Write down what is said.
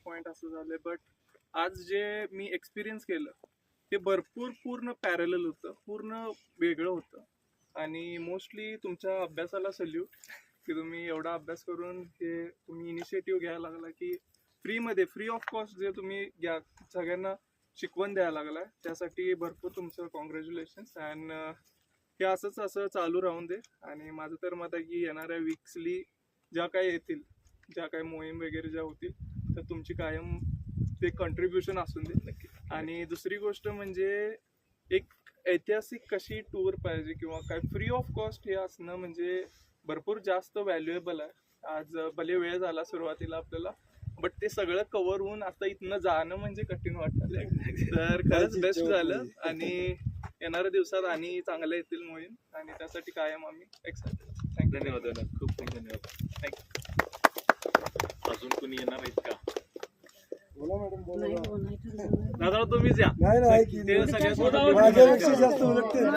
Point असं झालंय. But आज जे मी एक्सपिरियन्स केलं ते भरपूर पूर्ण पॅरलल होतं, पूर्ण वेगळं होतं. आणि मोस्टली तुमच्या अभ्यासाला सल्यूट की तुम्ही एवढा अभ्यास करून हे तुम्ही इनिशिएटिव्ह घ्यायला लागला की फ्री ऑफ कॉस्ट जे तुम्ही सगळ्यांना शिकवण द्यायला लागलाय, त्यासाठी भरपूर तुमचं कॉंग्रॅच्युलेशन्स. अँड हे असं चालू राहून दे. आणि माझं तर मत आहे की येणाऱ्या वीक्सली ज्या काय येतील, ज्या काय मोहीम वगैरे ज्या होतील, तर तुमची कायम ते कंट्रीब्युशन असून दे. आणि दुसरी गोष्ट म्हणजे एक ऐतिहासिक कशी टूर पाहिजे किंवा काय फ्री ऑफ कॉस्ट हे असणं म्हणजे भरपूर जास्त व्हॅल्युएबल आहे. आज भले वेळ झाला सुरुवातीला आपल्याला, बट ते सगळं कव्हर होऊन आता इथनं जाणं म्हणजे कठीण वाटतं. तर खरंच बेस्ट झालं आणि येणाऱ्या दिवसात आणि चांगल्या येतील मोहीम, आणि त्यासाठी कायम आम्ही एक्साइटेड. धन्यवाद दादा, खूप खूप धन्यवाद. अजून कोणी येणार आहेत का? दादा तुम्हीच या. नाही ते सगळ्यात माझ्यापेक्षा जास्त उलटते.